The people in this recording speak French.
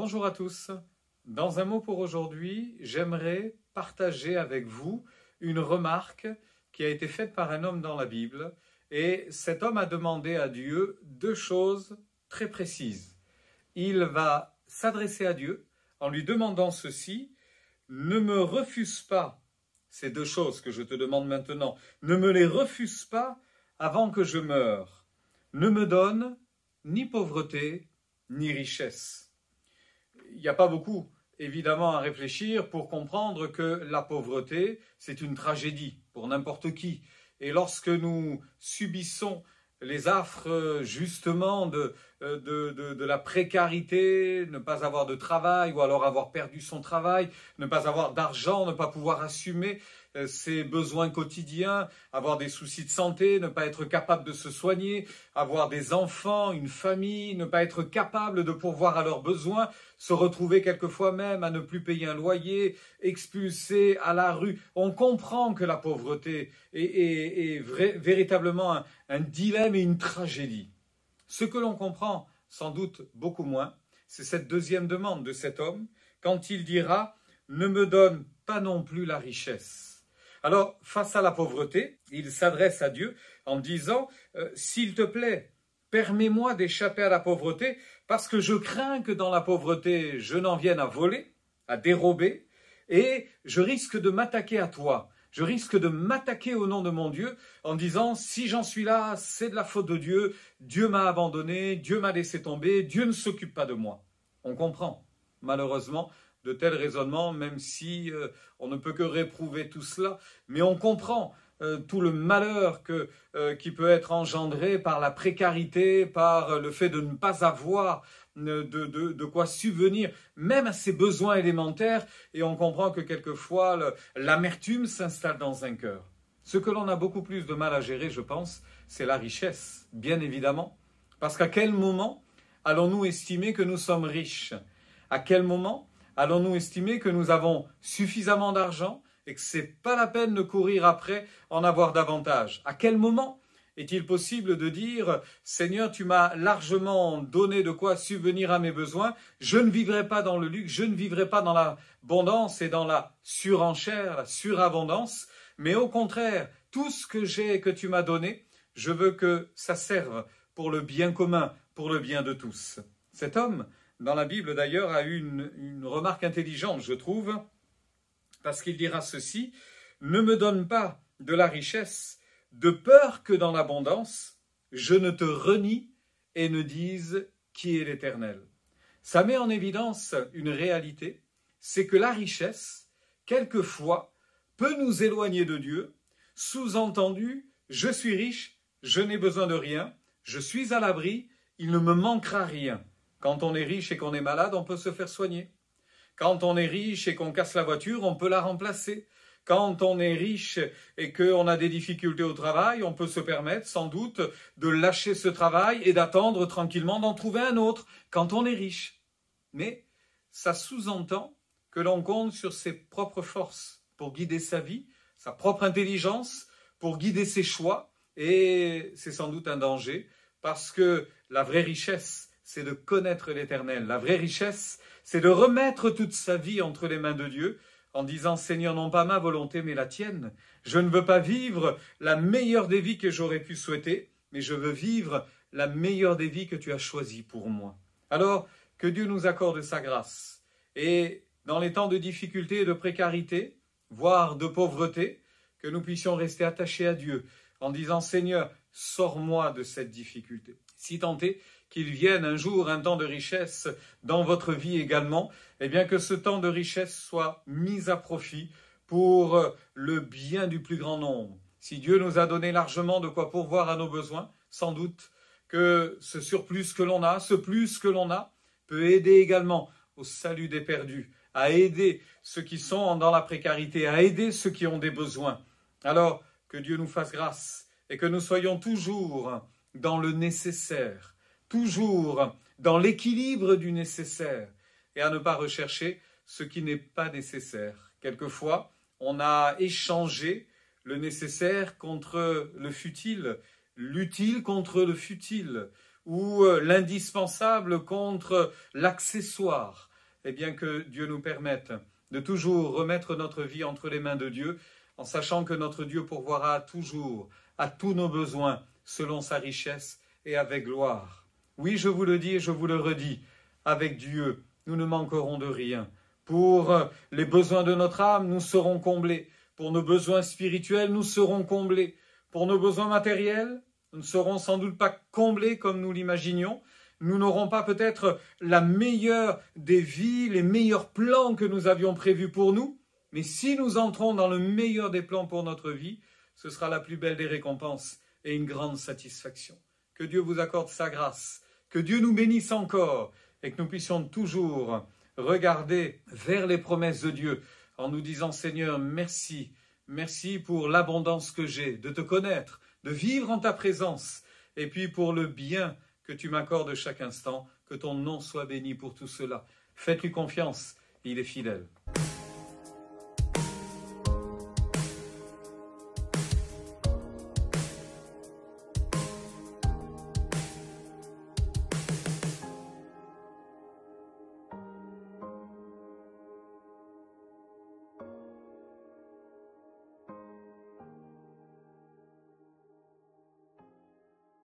Bonjour à tous. Dans un mot pour aujourd'hui, j'aimerais partager avec vous une remarque qui a été faite par un homme dans la Bible. Et cet homme a demandé à Dieu deux choses très précises. Il va s'adresser à Dieu en lui demandant ceci: ne me refuse pas ces deux choses que je te demande maintenant, ne me les refuse pas avant que je meure. Ne me donne ni pauvreté ni richesse. Il n'y a pas beaucoup, évidemment, à réfléchir pour comprendre que la pauvreté, c'est une tragédie pour n'importe qui. Et lorsque nous subissons les affres, justement, de la précarité, ne pas avoir de travail, ou alors avoir perdu son travail, ne pas avoir d'argent, ne pas pouvoir assumer ses besoins quotidiens, avoir des soucis de santé, ne pas être capable de se soigner, avoir des enfants, une famille, ne pas être capable de pourvoir à leurs besoins, se retrouver quelquefois même à ne plus payer un loyer, expulsé à la rue. On comprend que la pauvreté est véritablement un dilemme et une tragédie. Ce que l'on comprend sans doute beaucoup moins, c'est cette deuxième demande de cet homme, quand il dira « ne me donne pas non plus la richesse ». Alors, face à la pauvreté, il s'adresse à Dieu en disant « s'il te plaît, permets-moi d'échapper à la pauvreté, parce que je crains que dans la pauvreté, je n'en vienne à voler, à dérober, et je risque de m'attaquer à toi. Je risque de m'attaquer au nom de mon Dieu en disant « si j'en suis là, c'est de la faute de Dieu, Dieu m'a abandonné, Dieu m'a laissé tomber, Dieu ne s'occupe pas de moi ». On comprend, malheureusement, de tels raisonnements, même si on ne peut que réprouver tout cela, mais on comprend tout le malheur qui peut être engendré par la précarité, par le fait de ne pas avoir de quoi subvenir, même à ses besoins élémentaires, et on comprend que quelquefois l'amertume s'installe dans un cœur. Ce que l'on a beaucoup plus de mal à gérer, je pense, c'est la richesse, bien évidemment, parce qu'à quel moment allons-nous estimer que nous sommes riches? À quel moment allons-nous estimer que nous avons suffisamment d'argent et que ce n'est pas la peine de courir après en avoir davantage? À quel moment est-il possible de dire « Seigneur, tu m'as largement donné de quoi subvenir à mes besoins, je ne vivrai pas dans le luxe, je ne vivrai pas dans l'abondance et dans la surenchère, la surabondance, mais au contraire, tout ce que j'ai et que tu m'as donné, je veux que ça serve pour le bien commun, pour le bien de tous. » Cet homme, dans la Bible d'ailleurs, a eu une remarque intelligente, je trouve, parce qu'il dira ceci: « Ne me donne pas de la richesse, de peur que dans l'abondance, je ne te renie et ne dise qui est l'Éternel. » Ça met en évidence une réalité, c'est que la richesse, quelquefois, peut nous éloigner de Dieu, sous-entendu, je suis riche, je n'ai besoin de rien, je suis à l'abri, il ne me manquera rien. Quand on est riche et qu'on est malade, on peut se faire soigner. Quand on est riche et qu'on casse la voiture, on peut la remplacer. Quand on est riche et qu'on a des difficultés au travail, on peut se permettre sans doute de lâcher ce travail et d'attendre tranquillement d'en trouver un autre quand on est riche. Mais ça sous-entend que l'on compte sur ses propres forces pour guider sa vie, sa propre intelligence, pour guider ses choix. Et c'est sans doute un danger parce que la vraie richesse, c'est de connaître l'Éternel. La vraie richesse, c'est de remettre toute sa vie entre les mains de Dieu en disant « Seigneur, non pas ma volonté, mais la tienne. Je ne veux pas vivre la meilleure des vies que j'aurais pu souhaiter, mais je veux vivre la meilleure des vies que tu as choisies pour moi. » Alors, que Dieu nous accorde sa grâce. Et dans les temps de difficulté et de précarité, voire de pauvreté, que nous puissions rester attachés à Dieu en disant « Seigneur, sors-moi de cette difficulté. » Si tant est qu'il vienne un jour un temps de richesse dans votre vie également, eh bien que ce temps de richesse soit mis à profit pour le bien du plus grand nombre. Si Dieu nous a donné largement de quoi pourvoir à nos besoins, sans doute que ce surplus que l'on a, ce plus que l'on a, peut aider également au salut des perdus, à aider ceux qui sont dans la précarité, à aider ceux qui ont des besoins. Alors, que Dieu nous fasse grâce et que nous soyons toujours dans le nécessaire, toujours dans l'équilibre du nécessaire et à ne pas rechercher ce qui n'est pas nécessaire. Quelquefois, on a échangé le nécessaire contre le futile, l'utile contre le futile, ou l'indispensable contre l'accessoire. eh bien que Dieu nous permette de toujours remettre notre vie entre les mains de Dieu, en sachant que notre Dieu pourvoira toujours à tous nos besoins selon sa richesse et avec gloire. Oui, je vous le dis et je vous le redis, avec Dieu, nous ne manquerons de rien. Pour les besoins de notre âme, nous serons comblés. Pour nos besoins spirituels, nous serons comblés. Pour nos besoins matériels, nous ne serons sans doute pas comblés comme nous l'imaginions. Nous n'aurons pas peut-être la meilleure des vies, les meilleurs plans que nous avions prévus pour nous. Mais si nous entrons dans le meilleur des plans pour notre vie, ce sera la plus belle des récompenses et une grande satisfaction. Que Dieu vous accorde sa grâce, que Dieu nous bénisse encore et que nous puissions toujours regarder vers les promesses de Dieu en nous disant « Seigneur, merci, merci pour l'abondance que j'ai de te connaître, de vivre en ta présence et puis pour le bien que tu m'accordes chaque instant, que ton nom soit béni pour tout cela. » Faites-lui confiance, il est fidèle.